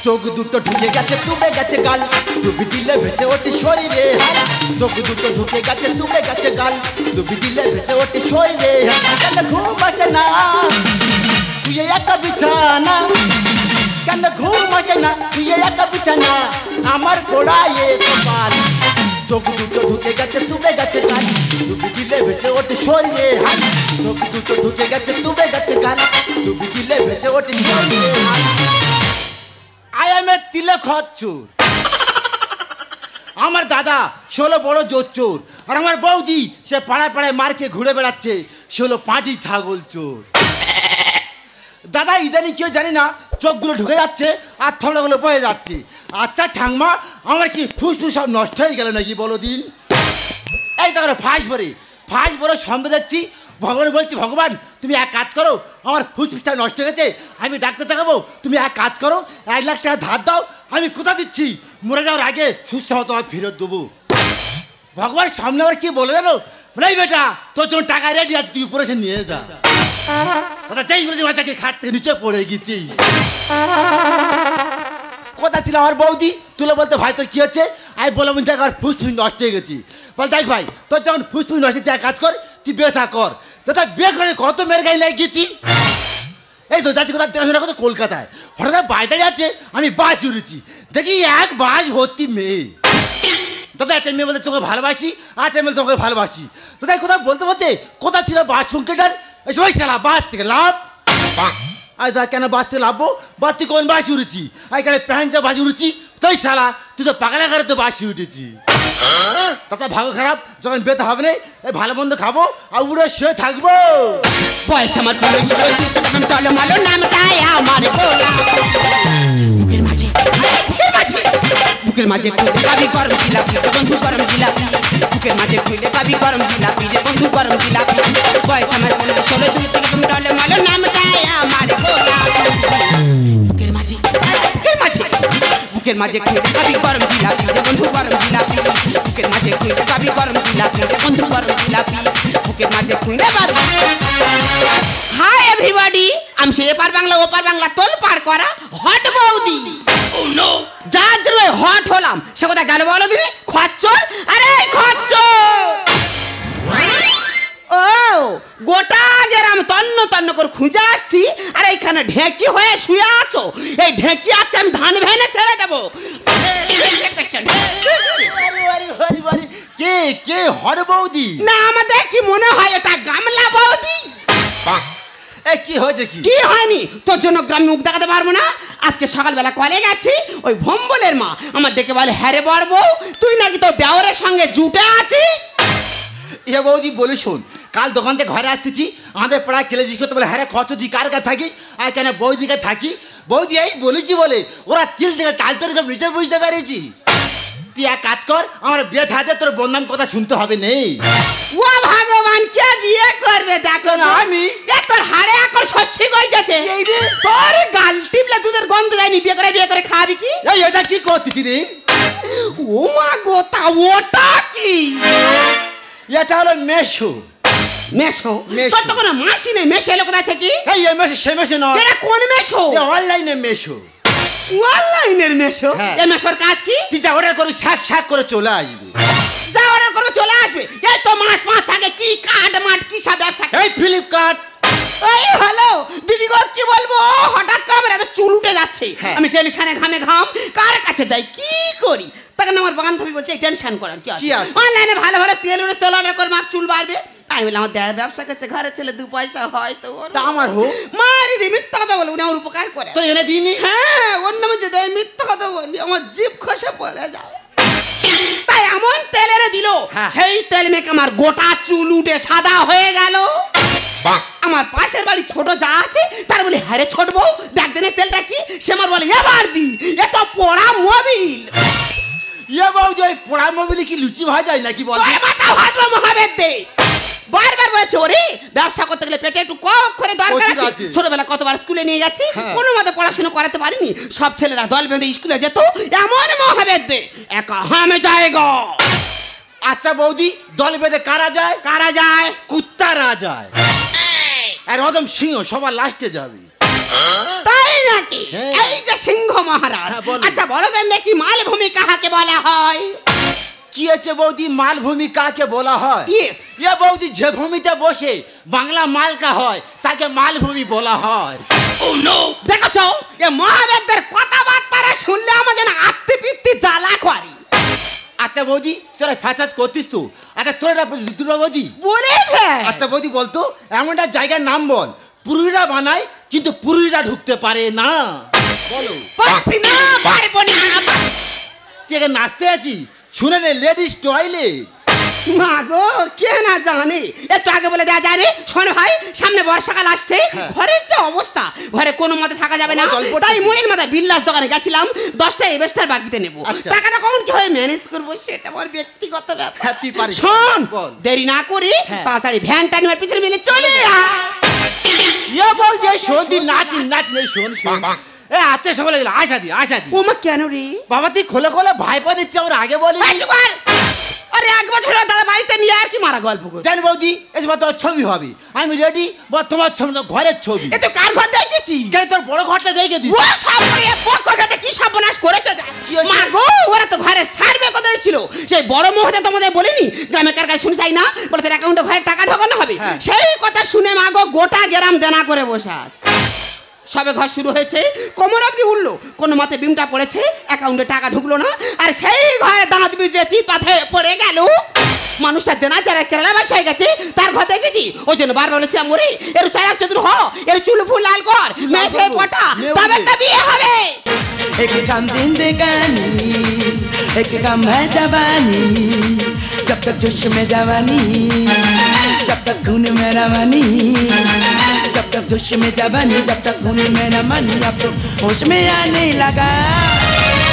চোখ দুটো ঢুকে গেছে ডুবে গেছে গাল ডুবি দিলে ভেসে ওঠে শরীরে চোখ দুটো ঢুকে গেছে ডুবে গেছে গাল ডুবি দিলে ভেসে ওঠে শরীরে কেন ঘুম আসে না শুয়ে একা বিছানা কেন ঘুম আসে না শুয়ে একা বিছানা আমার গোড়ায় কপাল চোখ দুটো ঢুকে গেছে ডুবে গেছে গাল ডুবি দিলে ভেসে ওঠে শরীরে চোখ দুটো ঢুকে গেছে ডুবে গেছে গাল ডুবি দিলে ভেসে ওঠে শরীরে আয়ামে তিলে খচ্চুর আমার দাদা সে হলো বড় জোর চোর আর আমার বৌদি সে পাড়ায় পাড়ায় মারকে ঘুরে বেড়াচ্ছে সে হলো পাঁটি ছাগল চোর দাদা ইদানি কেউ জানি না চোখগুলো ঢুকে যাচ্ছে আর থমলাগুলো বয়ে যাচ্ছে আচ্ছা ঠাংমা আমার কি ফুসফুস সব নষ্ট হয়ে গেল নাকি বলো দিন এই তো ফাঁস ভরে সম্বে দেখছি ভগবান বলছি ভগবান তুমি এক কাজ করো আমার ফুসফুসটা নষ্ট হয়ে গেছে আমি ডাক্তার দেখাবো তুমি এক কাজ করো 1 লাখ টাকা ধার দাও আমি কোথা দিচ্ছি মরে যাওয়ার আগে সুস্থ হতো আমি ফেরত দেবো ভগবান সামনে আবার কি বলে জানো বলে বেটা তোর জন্য টাকা রেডি আছে তুই উপরে নিয়ে যা দাদা যেই বলেছি বাচ্চাকে খাট থেকে নিচে পড়ে গেছি কথা ছিল আমার বৌদি তুলে বলতে ভাই তোর কি হচ্ছে আমি বললাম দেখ আমার ফুসফুস নষ্ট হয়ে গেছি বল দেখ ভাই তোর যখন ফুসফুস নষ্ট তুই এক কাজ কর তুই বিয়ে থা কর দাদা বিয়ে করে কত মেয়ের গায়ে লেগে গেছি এই তো যাচ্ছি কোথাও দেখাশোনা করতো কলকাতায় হঠাৎ বাইরে আছে আমি বাস উড়েছি দেখি এক বাস ভর্তি মেয়ে দাদা একটা মেয়ে বলতে তোকে ভালোবাসি আর একটা মেয়ে তোকে ভালোবাসি দাদা কোথাও বলতে বলতে কোথা ছিল বাস সংখ্যাটার এই সময় খেলা বাস থেকে লাভ আর দাদা কেন বাস থেকে লাভবো বাস থেকে কোন বাসি উড়েছি আর এখানে প্যান্ট যা বাসি উড়েছি তাই শালা তুই তো পাগলা ঘরে তো বাসি উঠেছি দাদা ভাগ্য খারাপ যখন বেতে হবে না এই ভালো মন্দ খাবো আর উড়ে শুয়ে থাকবো পয়সা আমার টলমালো নাম তাই আমার বুকের মাঝে বুকের মাঝে পাবি গরম জিলাপি বন্ধু গরম জিলাপি বুকের মাঝে খুলে পাবি গরম জিলাপি যে বন্ধু গরম জিলাপি পয়সা আমার 15-16 দুই থেকে তুমি টলমালো নাম তাই আমার বুকের মাঝে বুকের মাঝে খুলে পাবি গরম জিলাপি যে বন্ধু গরম জিলাপি বুকের মাঝে খুলে পাবি গরম জিলাপি যে বন্ধু গরম জিলাপি বুকের মাঝে খুলে পাবি হাই এভরিবডি আমি সে এপার বাংলা ওপার বাংলা তোল পার করা হট বৌদি ও নো যার জন্য হট হলাম সে কথা গেল বলো দিনে খচ্চর আরে খচ্চর ও গোটা গ্রাম তন্ন করে খুঁজে আসছি আর এইখানে ঢেকি হয়ে শুয়ে আছো এই ঢেকি আজকে আমি ধান ভেনে ছেড়ে দেবো কে কে হট বৌদি না আমাদের কি মনে হয় এটা গামলা বৌদি কি হয়েছে কি হয়নি তোর জন্য গ্রামে মুখ দেখাতে পারবো না আজকে সকালবেলা কলে গেছি ওই ভম্বলের মা আমার ডেকে বলে হ্যাঁ রে বড় বউ তুই নাকি তোর দেওরের সঙ্গে জুটে আছিস এ বৌদি বলি শোন কাল দোকান থেকে ঘরে আসতেছি আমাদের পাড়ায় কেলে জিজ্ঞেস করতে বলে হ্যাঁ কত তুই কার কাছে থাকিস আর কেন বৌদিকে থাকি বৌদি এই বলেছি বলে ওরা তিল থেকে চাল তরকার নিচে বুঝতে পেরেছি তুই এক কাজ কর আমার বিয়ে থাকতে তোর বদনাম কথা শুনতে হবে নেই ও ভগবান কে বিয়ে করবে দেখো না আমি তোর হাড়ে এখন শস্য গইছে এই রে তোর গাল টিপলে দুধের গন্ধ যায়নি বিয়ে করে খাবি কি এই এটা কি করতেছি রে ও মা গো তা ওটা কি এটা হলো মেশো মেশো তোর তো কোনো মাসি নেই মেশো এলো কোথা থেকে এই মেশো সে মেশো নয় এটা কোন মেশো অনলাইনে মেশো অনলাইনের মেশো এই মেশোর কাজ কি তুই যা অর্ডার করে শাক করে চলে আসবে যা অর্ডার করবে চলে আসবে এই তো মাস আগে কি কার্ড মাঠ কি সব ব্যবসা এই ফ্লিপকার্ট এই হ্যালো দিদি গো কি বলবো হঠাৎ ক্যামেরা তো চুল উঠে যাচ্ছে আমি টেনশনে ঘামে ঘাম কার কাছে যাই কি করি তখন আমার বান্ধবী বলছে টেনশন করার কি আছে অনলাইনে ভালো তেল অর্ডার করে মাছ চুল বাড়বে আমি বললাম আমার দেয়ার ব্যবসা করছে ঘরে ছেলে 2 পয়সা হয় তো আমার হোক মারি দি মিথ্যা কথা বলবো না ওর উপকার করে তো এনে দিইনি হ্যাঁ ওর নামে যে দেয় মিথ্যা কথা বলি আমার জিভ খসে পড়ে যাও তাই এমন তেল এনে দিল সেই তেল মেখে আমার গোটা চুল উঠে সাদা হয়ে গেল আমার পাশের বাড়ি ছোট যা আছে তার বলে হ্যাঁ রে ছোট বউ দেখ দেনে তেলটা কি সে আমার বলে এবার দি এ তো পোড়া মোবিল ইয়ে বৌদি ওই পোড়া মোবিলে কি লুচি ভাজা যায় নাকি বল মাথা ভাজবা মহাবেদ দে বারবার বলছে ওরে ব্যবসা করতে গেলে পেটে একটু কম করে দরকার আছে ছোটবেলা কতবার স্কুলে নিয়ে গেছি কোনো মতে পড়াশোনা করাতে পারিনি সব ছেলেরা দল বেঁধে স্কুলে যেত এমন মহাবেদ দে একা হামে যায়গা আচ্ছা বৌদি দল বেঁধে কারা যায় কুত্তারা যায় আর অদম সিংহ সবার লাস্টে যাবে তাই নাকি? হ্যাঁ। এই যে সিংহ মহারাজ, হ্যাঁ, বলো। আচ্ছা বলো দেন দেখি মালভূমি কাহাকে বলা হয়? কি আছে বৌদি, মালভূমি কাকে বলা হয়? ইয়েস। এ বৌদি, যে ভূমিতে বসে বাংলা মালকা হয় তাকে মালভূমি বলা হয়। দেখেছো এ মহাবেদদের কথাবার্তা শুনলে আমার যেন আত্মি পিত্তি জ্বালা করি। আচ্ছা বৌদি, তোরা ফ্যাচাজ করতিস তো। আচ্ছা তোরা দুটো বৌদি, বলে ফেল। আচ্ছা বৌদি বলতো, এমন একটা জায়গার নাম বল পুরুলিরা বানায় কিন্তু পুরুলিরা ঢুকতে পারে না। বলো। পারছি না, পারবো না। তুই এখানে নাচতে আছি, শুনে নে, লেডিস টয়লেট। মা গো, কে না জানে, একটু আগে বলে দেওয়া যায় রে। শোন ভাই, সামনে বর্ষাকাল আসছে, হ্যাঁ। ঘরের যে অবস্থা, ঘরে কোনো মতে থাকা যাবে না। আমার জল পড়ছে। তাই মুড়ির মাথায় বিল্লাস দোকানে গেছিলাম, 10টা এবেস্টার বাকিতে নেবো। আচ্ছা। টাকাটা কখন কি হয় ম্যানেজ করবো সেটা আমার ব্যক্তিগত ব্যাপার। হ্যাঁ, তুই পারিস। শোন, বল। দেরি না করি হ্যাঁ। তাড়াতাড়ি ভ্যানটা নিয়ে পিছনে মিলে চলে আয়। ইয়ে বৌদি, এই শোন, তুই নাচ এই শোন শোন। এ আচ্ছা সকলে গেল, আশা দি। ওমা কেন রে? বাবা তুই খোলে ভাইপা দিচ্ছি, আমার আগে বলি। এই চুপ কর। আরে এক বছর হলো দাদা বাড়িতে নিয়ে আর কি মারা গল্প করছিস? জানি বৌদি, এসব তোর ছবি হবে, আমি রেডি। বা তোমার ছবি না, ঘরের ছবি। এ তো কার ঘর দেখেছি? কেন তোর বড় ঘরটা দেখে দিস? ও সব করে পক্কতে কি সর্বনাশ করেছে। কি হয়েছে? মা গো, ওরা তো ঘরে সার্ভে কথা ছিল। সেই বড় মহোদয় তোমাদের বলিনি গ্রামে কার কাছে শুনে চাই না, বলে তোর অ্যাকাউন্টে ঘরে টাকা ঢোকানো হবে। হ্যাঁ। সেই কথা শুনে মা গো গোটা গ্রাম দেনা করে বসে আছে। সবে ঘর শুরু হয়েছে, কোমর অবধি উঠলো, কোনো মতে বিমটা পড়েছে, অ্যাকাউন্টে টাকা ঢুকলো না। আর সেই ঘরে দাঁত বিজে চিপাতে পড়ে গেল। মানুষটা দেনা যারা কেরালা বাস হয়ে গেছে, তার ঘর দেখেছি। ওই জন্য বার বলেছিলাম, ওরে এর চারাক চতুর হ, এর চুল ফুল লাল কর, মেয়ে ফেয়ে পটা, তবে তো বিয়ে হবে। एक काम जिंदगानी, एक काम है जवानी, जब तक जोश में जवानी, जब तक खून में रवानी, जब तक जोश में जवानी, जब तक खून में रवानी, अब तो होश में आने लगा।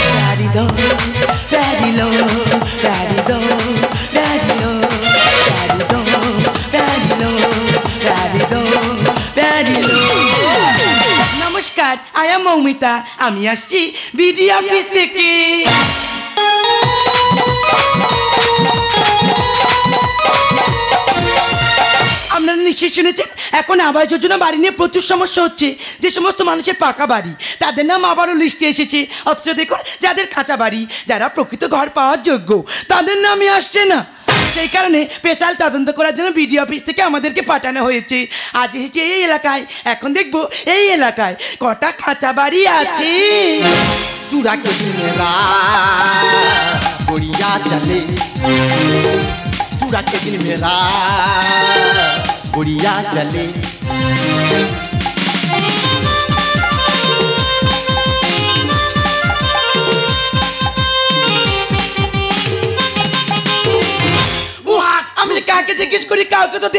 प्यारी दो, प्यारी लो, प्यारी दो, प्यारी लो, प्यारी दो, प्यारी लो, प्यारी दो, प्यारी लो। নমস্কার, আয়া মৌমিতা, আমি আসছি বিডি অফিস থেকে। আপনারা নিশ্চয়ই শুনেছেন এখন আবাস যোজনা বাড়ি নিয়ে প্রচুর সমস্যা হচ্ছে। যে সমস্ত মানুষের পাকা বাড়ি তাদের নাম আবারও লিস্টে এসেছে, অথচ দেখুন যাদের কাঁচা বাড়ি, যারা প্রকৃত ঘর পাওয়ার যোগ্য, তাদের নামই আসছে না। সেই কারণে স্পেশাল তদন্ত করার জন্য বিডি অফিস থেকে আমাদেরকে পাঠানো হয়েছে। আজ এসেছি এই এলাকায়, এখন দেখবো এই এলাকায় কটা কাঁচা বাড়ি আছে। চূড়া के मेरा गोड़िया चले, चूड़ा के दिन मेरा गोड़िया चले। আমি কাকে জিজ্ঞেস করি, কাউকে তো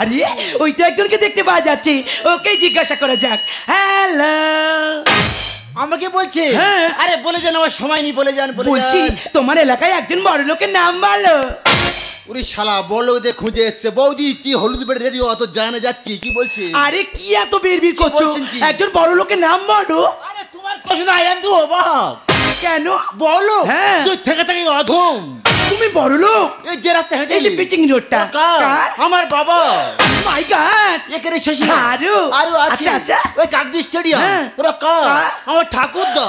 আরে ওই তো একজনকে দেখতে পাওয়া যাচ্ছে, ওকেই জিজ্ঞাসা করা যাক। হ্যালো, আমাকে বলছে? হ্যাঁ। আরে বলে যান, আমার সময় নেই, বলে যান বলছি তোমার এলাকায় একজন বড় লোকের নাম বলো। ওরে শালা বড়লোকদের খুঁজে এসছে। বৌদি তুই হলুদ বেড়ে রেডিও অত জানা যাচ্ছি, কি বলছে? আরে কি এত বিড়বিড় করছো? বলছেন কি? একজন বড় লোকের নাম বলো। আরে তোমার প্রশ্ন আই এম টু অবাক। কেন? বলো। হ্যাঁ। তুই থেকে থেকে অধম। তুমি বড় লোক? এই যে রাস্তা হেঁটে এই যে পিচিং রোডটা কার? আমার বাবা। মাই গড, এখানে শেষ না। আরো আরো আছে। আচ্ছা আচ্ছা, ওই কাকদি স্টেডিয়াম, হ্যাঁ। ওরা কার? কার? আমার ঠাকুরদা।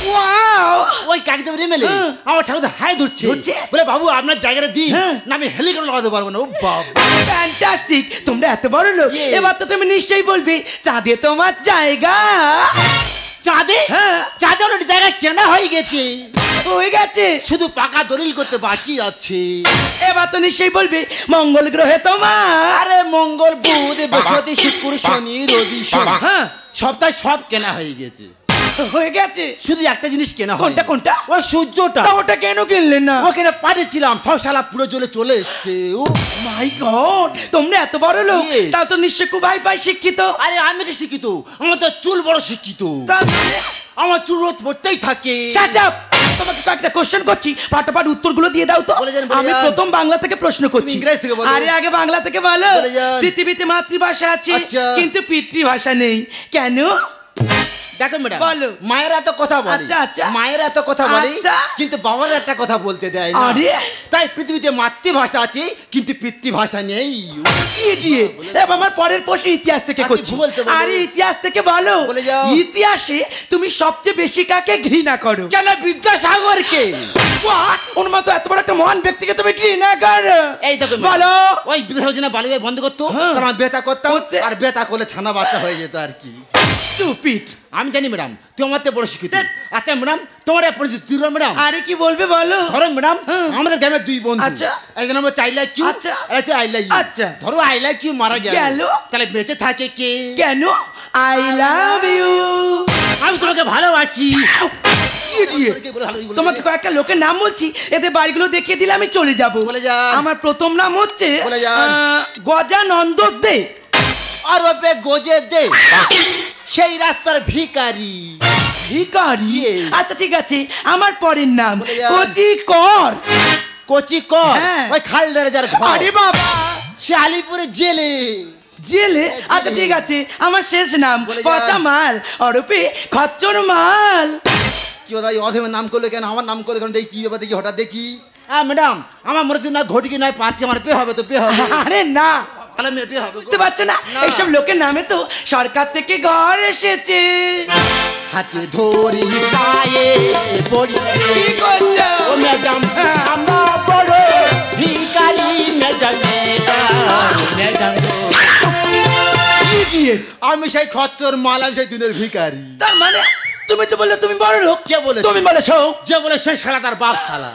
ওয়াও, ওই কাকদি রেমেলে হ্যাঁ। আমার ঠাকুরদা হাই ধরছে, ধরছে? বলে বাবু আপনার জায়গাটা দিন, হ্যাঁ। না আমি হেলিকপ্টার লাগাতে পারবো না। ও বাবা, ফ্যান্টাস্টিক, তোমরা এত বড় লোক, Yes. এবার তো তুমি নিশ্চয়ই বলবে চাঁদে তোমার জায়গা। চাঁদে? হ্যাঁ। চাঁদে অলরেডি জায়গা কেনা হয়ে গেছে, হয়ে গেছে, শুধু পাকা দলিল করতে বাকি আছে। এবার তো নিশ্চয়ই বলবে মঙ্গল গ্রহে তোমার। আরে মঙ্গল, বুধ, বৃহস্পতি, শুক্র, শনি, রবি, সোম, হ্যাঁ, সপ্তাহে সব কেনা হয়ে গেছে, হয়ে গেছে। শুধু একটা জিনিস কেনা হয়। কোনটা কোনটা? ও সূর্যটা। তা ওটা কেন কিনলেন না? ওখানে পাঠিয়েছিলাম, সব শালা পুরো জ্বলে চলে এসছে। ও মাই গড, তোমরা এত বড় লোক, Yes. তাও তো নিশ্চয় খুব ভাই ভাই শিক্ষিত। আরে আমি কি শিক্ষিত? আমার তো চুল বড় শিক্ষিত, তার মানে? আমার চুল রোদ পড়তেই থাকে। Shut up! তোমাকে কয়েকটা কোশ্চেন করছি, ফাটাফাট উত্তরগুলো দিয়ে দাও তো। বলে যান, বলে আমি যান। প্রথম বাংলা থেকে প্রশ্ন করছি। তুমি ইংরেজি থেকে বলো। আরে আগে বাংলা থেকে বলো। বলে যান। পৃথিবীতে মাতৃভাষা আছে আচ্ছা। কিন্তু পিতৃভাষা নেই, কেন? দেখো ম্যাডাম, বলো। মায়ের এত কথা বলে, আচ্ছা, আচ্ছা। মায়ের এত কথা বলে, আচ্ছা। কিন্তু বাবার একটা কথা বলতে দেয় না। আরে। তাই পৃথিবীতে মাতৃভাষা আছে কিন্তু পিতৃভাষা নেই। ইডিয়েট, আমার পরের প্রশ্ন ইতিহাস থেকে আচ্ছা, করছি। বলতে বলো। আরে ইতিহাস থেকে বলো, বলে যাও। ইতিহাসে তুমি সবচেয়ে বেশি কাকে ঘৃণা করো? কেন বিদ্যাসাগরকে? What? ওর মতো এত বড় একটা মহান ব্যক্তিকে তুমি ঘৃণা করো? এই দেখো বলো। ওই বিদ্যাসাগর যেন বালিবাই বন্ধ করতো, হ্যাঁ। তার আমি বেতা করতাম, করতে। আর বেতা করলে ছানা বাচ্চা হয়ে যেত আর কি। Stupid. আমি জানি ম্যাডাম, তুই আমার থেকে বড় শিক্ষিত। আচ্ছা ম্যাডাম, তোমার পরিচিত তুই ম্যাডাম? আরে কি বলবে বলো। ধরো ম্যাডাম, হ্যাঁ। আমাদের গ্রামের দুই বন্ধু, আচ্ছা। একজন আমার আই লাইক ইউ, আচ্ছা। আচ্ছা আই লাইক ইউ। আচ্ছা। ধরো আই লাইক ইউ মারা গেল, গেল। তাহলে বেঁচে থাকে কে? কেন? I love you. আমি তোমাকে ভালোবাসি। তোমাকে কয়েকটা লোকের নাম বলছি, এতে বাড়িগুলো দেখিয়ে দিলে আমি চলে যাব। বলে যান। আমার প্রথম নাম হচ্ছে বলে যান। গজানন্দ দে। আর ওপে গোজে দে, সেই রাস্তার ভিখারি। ভিখারি? Yes. আচ্ছা ঠিক আছে, আমার পরের নাম বলে যান। কচি কর। কচি কর, হ্যাঁ। ওই খালদারে যার ঘর, আরে বাবা, সে আলিপুরে জেলে। জেলে? জেলে। আচ্ছা ঠিক আছে, আমার শেষ নাম বলে যান। পচা মাল, ওরপে খচ্চর মাল। কি ওরা অধমের নাম করলো কেন, আমার নাম করলো কেন? দেখি কি ব্যাপার, দেখি হঠাৎ দেখি। হ্যাঁ ম্যাডাম, আমার মনে হচ্ছে না ঘটিকে নয় পাঁচকে, আমার পে হবে তো পে হবে। আরে না, তাহলে মেয়ে পে হবে গো। বুঝতে পারছো না? না। এইসব লোকের নামে তো সরকার থেকে ঘর এসেছে। হাতে ধরি পায়ে পড়ি, কি করছো? ও ম্যাডাম আমরা বড় ভিখারি ম্যাডাম, ম্যাডাম Idiot! আমি সেই খচ্চর মাল, আমি সেই দিনের ভিখারি। তার মানে তুমি তো বললে তুমি বড় লোক। কে বলেছে? তুমি বলেছো। যে বলে সেই শালা তার বাপ শালা।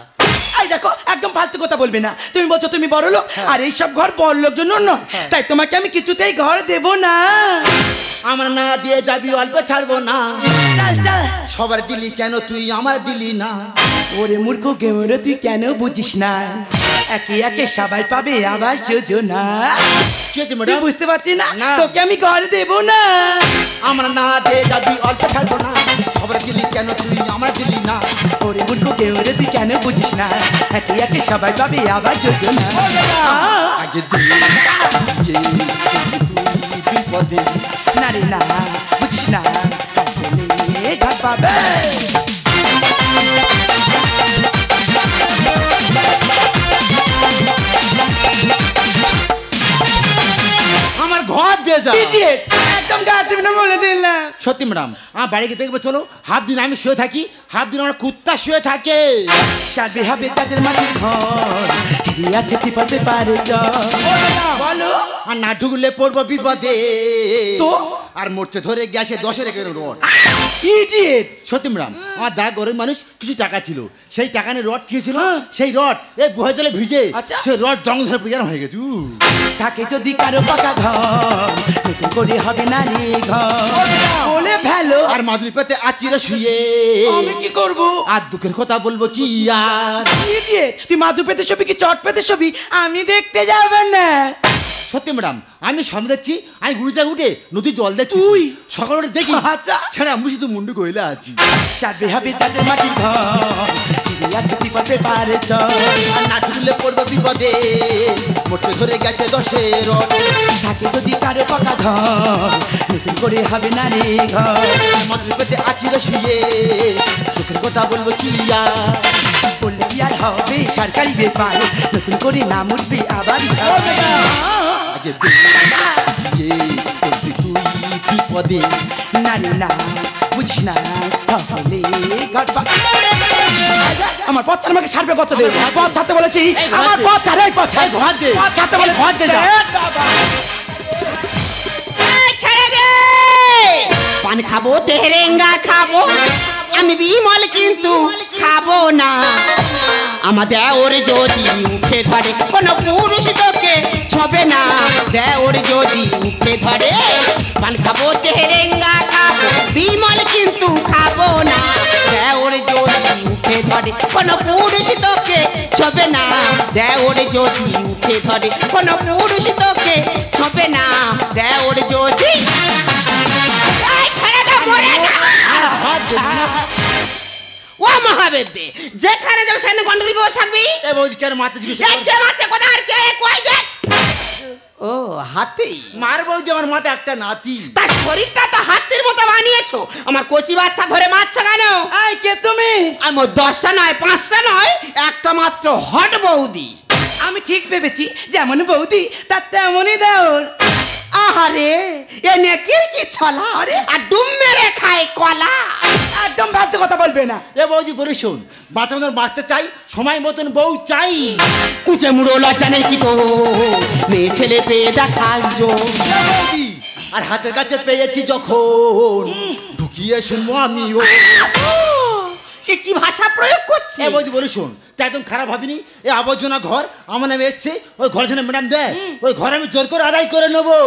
এই দেখো, একদম ফালতু কথা বলবে না। তুমি বলছো তুমি বড় লোক, আর এইসব ঘর বড় লোক জন্য নয়, তাই তোমাকে আমি কিছুতেই ঘর দেব না। আমার না দিয়ে যাবি অল্প ছাড়বো না। চল চল। সবার দিলি কেন তুই আমার দিলি না? ওরে মূর্খ কেমরে তুই কেন বুঝিস না, একে একে সবাই পাবে আবাস যোজনা। কি হয়েছে তুই ম্যাডাম? বুঝতে পারছিস না? না। তোকে আমি ঘর দেব না। আমার না দিয়ে যাবি অল্প ছাড়বো না। সবার দিলি কেন তুই আমার দিলি না? ওরে মূর্খ কেমরে তুই কেন বুঝিস না, একে একে সবাই পাবে আবাস যোজনা। আগে দিলি বিপদে, না রে না, বুঝিস না, সকলে ঘর পাবে। আমার ঘর দিয়ে যা। Idiot! একদম গায়ে দিবি না বলে দিলাম। সত্যি ম্যাডাম, আমার বাড়িতে দেখবে চলো, হাফ দিন আমি শুয়ে থাকি, হাফ দিন আমার কুত্তা শুয়ে থাকে। চারবে হবে চাঁদের মাটির ঘর, ফিরে আছে টিপার পেপারে জল। বলো। আর না ঢুকলে পড়বো বিপদে, তো? আর মরছে ধরে গেছে 10 রেখে রড। Idiot! সত্যি ম্যাডাম, আমার দা গরিব মানুষ, কিছু টাকা ছিল, সেই টাকা নিয়ে রড খেয়েছিল, সেই রড এই বহে জলে ভিজে, আচ্ছা। সেই রড জঙ্গল ধরে পূজার হয়ে গেছে। থাকে যদি কারো পাকা ঘর, নতুন করে হবে না রে ঘর। বলে ভালো। আর মাদুরি পেতে আচিরে শুয়ে, আমি কি করব? আর দুঃখের কথা বলবো কি আর? Idiot! তুই মাদু পেতে ছবি কি চট পেতে ছবি আমি দেখতে যাব না। সত্যি ম্যাডাম, আমি সামনে দেখছি, আমি গুড়িচা উঠে নদী জল দেখি, তুই? সকাল উঠে দেখি আচ্ছা। ছেড়া মুসি তো মুন্ডু কইলা আছি। চারবে হবে চাঁদের মাটির ঘর, ফিরে আছে টিপার পেপারে জল। আর না ঢুকলে পড়বো বিপদে, মরতে ধরে গেছে 10 রড। থাকে যদি কারো পাকা ঘর, নতুন করে হবে না রে ঘর। আর মাদুরি পেতে আচিরে শুয়ে, দুঃখের কথা বলবো কি আর? বললে কি আর হবে সরকারি ব্যাপার, নতুন করে নাম উঠবে আবার আগে দিয়ে করবি তুই বিপদে। না রে না, বুঝিস না, তাহলে ঘর পাবে। আমার পথ ছাড়, আমাকে সারবে কত দেবে? পথ ছাড়তে বলেছি, এই ঘর আমার দে। পথ ছাড়, এই পথ ছাড়। এই ঘর দে। পথ ছাড়তে বলে ঘর দে যা। ছেড়ে দে, পান খাবো তেরেঙ্গা খাবো, আমি বিমল কিন্তু খাবো না। আমাদের ওর যদি উঠে ধরে কোনো পুরুষ তোকে ছবে না। দেওর যদি উঠে ধরে পান খাবো তেরেঙ্গা খাবো, বিমল কিন্তু খাবো না। দেওর যদি উঠে ধরে কোনো পুরুষ তোকে ছবে না। দেওর যদি উঠে ধরে কোনো পুরুষ তোকে ছবে না। দেওর যদি ও মহাবেদ দে, যেখানে যাবে সেখানে গন্ডগোল বসে থাকবি। এ বৌদি কেন মারতে জিজ্ঞেস কে মারছে কোথায়, কে কই দেখ। ও হাতি। মার বৌদি আমার মাথায় একটা নাতি। তার শরীরটা তো হাতির মতো বানিয়েছো, আমার কচি বাচ্চা ধরে মারছো কেন? আই কে তুমি? আমার 10টা নয় 5টা নয়, একটা মাত্র হট বৌদি। আমি ঠিক ভেবেছি যেমন বৌদি তার তেমনই দেওর। আহারে এ নেকির কি ছলা, আর ডুম মেরে খায় কলা। একদম ফালতু কথা বলবে না। এ বৌদি বলি শোন, বাঁচা মতন বাঁচতে চাই, সময় মতন বউ চাই। কুচে মুড়ো লজ্জা নেই কি তো, মেয়ে ছেলে পেয়ে দেখাস এ বৌদি, আর হাতের কাছে পেয়েছি যখন, ঢুকিয়ে শুনবো আমিও। এ কি ভাষা প্রয়োগ করছে? এ বৌদি বলি শোন, তা একদম খারাপ ভাবিনি। এ আবর্জনা ঘর আমার নামে এসছে, ওই ঘর যেন ম্যাডাম দেয়, ওই ঘর আমি জোর করে আদায় করে নেবো।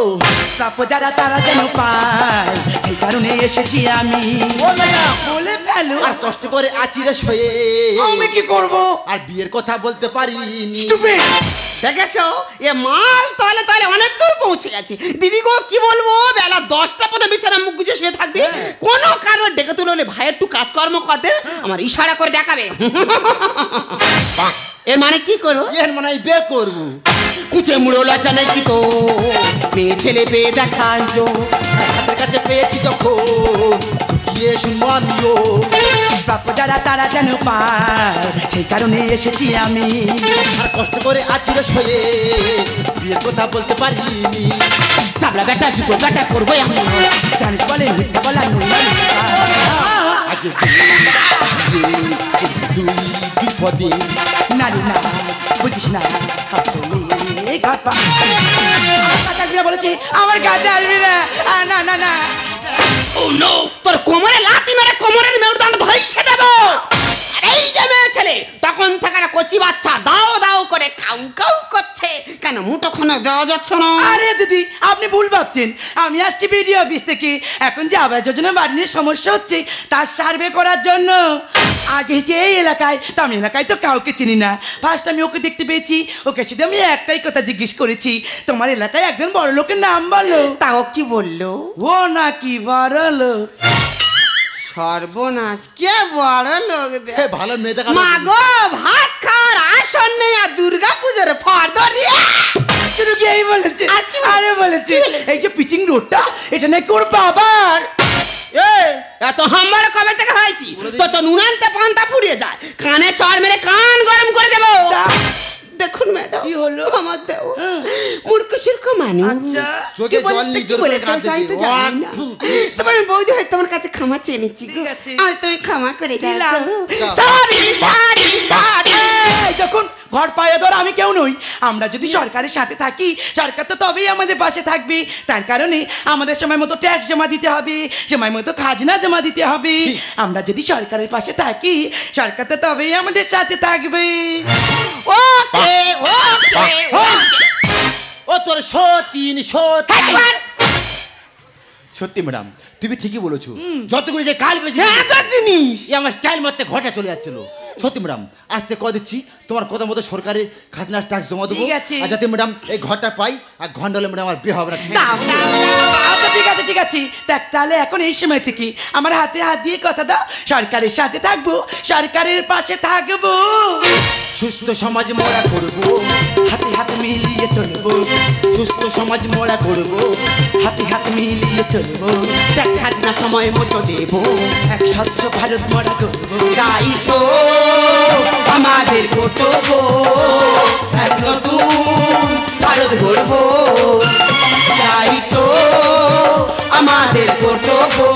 প্রাপ্য যারা তারা যেন পায়, সেই কারণে এসেছি আমি। ও ম্যাডাম, বলে ফেলো। আর কষ্ট করে আছি রে শোয়ে, আমি কি করবো? আর বিয়ের কথা বলতে পারিনি। Stupid! দেখেছো এ মাল তলে তলে অনেক দূর পৌঁছে গেছে। দিদি গো কি বলবো, বেলা 10টা পর্যন্ত বিছানা মুখ গুজে শুয়ে থাকবে, কোনো কারণে ডেকে তুলে ভাই একটু কাজকর্ম করতে আমার ইশারা করে দেখাবে। এর মানে কি করবো? এর মানে আমি বিয়ে করবো। কুচে মুড়ো লজ্জা নেই কি তো, মেয়ে ছেলে পেয়ে দেখাস জো, হাতের কাছে পেয়েছি যখন, ঢুকিয়ে শুনবো আমিও। প্রাপ্য যারা তারা যেন পায়, সেই কারণে এসেছি আমি। আর কষ্ট করে আছি রে শোয়ে, বিয়ের কথা বলতে পারিনি। চাবলা বেটা জুতো বেটা করবো আমি, জানিস বলে মিথ্যা বলা নই। আগে দুই বিপদে নারী না বুঝিস না, আসলে ঘাপা। বলেছি আমার কাছে আসবি না। না না না, তোর কোমরে লাথি মেরে কোমরের মেরুদণ্ড ধইছে দেবো। এই যে মেয়ে ছেলে তখন থেকে একটা কচি বাচ্চা দাও দাও করে কাউ কাউ করছে, কেন মুঠোখানে দেওয়া যাচ্ছে না? আরে দিদি আপনি ভুল ভাবছেন, আমি আসছি বিডিও অফিস থেকে। এখন যে আবাস যোজনা বাড়ি নিয়ে সমস্যা হচ্ছে তার সার্ভে করার জন্য। আগে যে এই এলাকায়, তো আমি এলাকায় তো কাউকে চিনি না। ফার্স্ট আমি ওকে দেখতে পেয়েছি, ওকে শুধু আমি একটাই কথা জিজ্ঞেস করেছি, তোমার এলাকায় একজন বড় লোকের নাম বলো। তাও কি বললো? ও নাকি বড় লোক? সর্বনাশ, কে বড় লোক দে। এ ভালো মেয়ে দেখা মা গো ভাত খাওয়ার আসন নেই আর দুর্গা পুজোর ফর্দরিয়া। শুধু কি এই বলেছে? আর কি আরে বলেছে এই যে পিচিং রোডটা এটা নাকি ওর বাবার। এত হাম্বার কবে থেকে হয়েছি তো নুনান্তে পান্তা ফুরিয়ে যায়, কানে চড় মেরে কান গরম করে দেবো। দেখুন ম্যাডাম কি হলো? আমার দেও মূর্খ শির্খ মানুষ। আচ্ছা, চোখে জল নিয়ে জোর করে কাঁদতেছে। তবে আমি বৌদি হয়তো তোমার কাছে ক্ষমা চেয়ে নিচ্ছি। ঠিক আছে। আর তুমি ক্ষমা করে দাও। দিলাম। Sorry sorry sorry. যখন ঘর পায়ে ধর আমি কেউ নই। আমরা যদি সরকারের সাথে থাকি, সরকার তো তবেই আমাদের পাশে থাকবে। তার কারণে আমাদের সময় মতো ট্যাক্স জমা দিতে হবে, সময় মতো খাজনা জমা দিতে হবে। আমরা যদি সরকারের পাশে থাকি, সরকার তো তবেই আমাদের সাথে থাকবে। ওকে ওকে ও তোর সতীন সতীন। সত্যি ম্যাডাম তুমি ঠিকই বলেছো, যতগুলো যে কাল বেজে জিনিস আমার স্টাইল মারতে ঘটা চলে যাচ্ছিল। সত্যি ম্যাডাম আজকে কয় দিচ্ছি, তোমার কথা মতো সরকারের খাজনার ট্যাক্স জমা দেবো। ঠিক আছে। আর যাতে ম্যাডাম এই ঘরটা পাই, আর ঘন্টা হলে ম্যাডাম আমার বিয়ে হবে না। আচ্ছা ঠিক আছে ঠিক আছে, দেখ তাহলে এখন এই সময় থেকে আমার হাতে হাত দিয়ে কথা দাও, সরকারের সাথে থাকবো, সরকারের পাশে থাকবো। সুস্থ সমাজ মোড়া করবো, হাতে হাতে মিলিয়ে চলবো, সুস্থ সমাজ মোড়া করবো, হাতে হাতে মিলিয়ে চলবো। ট্যাক্স খাজনা সময় মতো দেবো, এক স্বচ্ছ ভারত মরা করবো। তাই তো আমাদের গড়বো, এক নতুন ভারত গড়বো। তাই তো আমাদের গড়বো,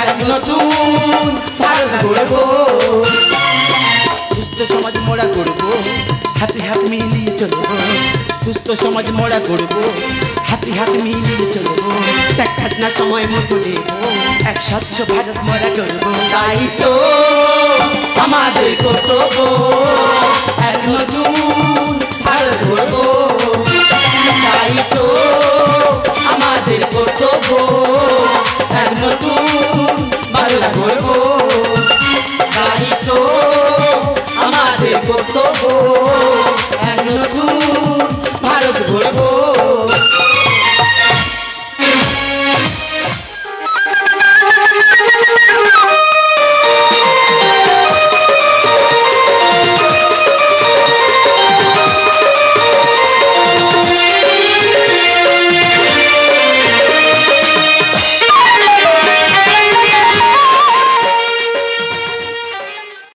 এক নতুন ভারত গড়বো। সুস্থ সমাজ মোড়া করবো, হাতে হাত মিলিয়ে চলবো, সুস্থ সমাজ মোড়া করবো, হাতে হাত মিলিয়ে চলবো। ট্যাক্স খাজনা সময় মতো দেবো, এক স্বচ্ছ ভারত মরা করবো। তাই তো আমাদের গড়বো।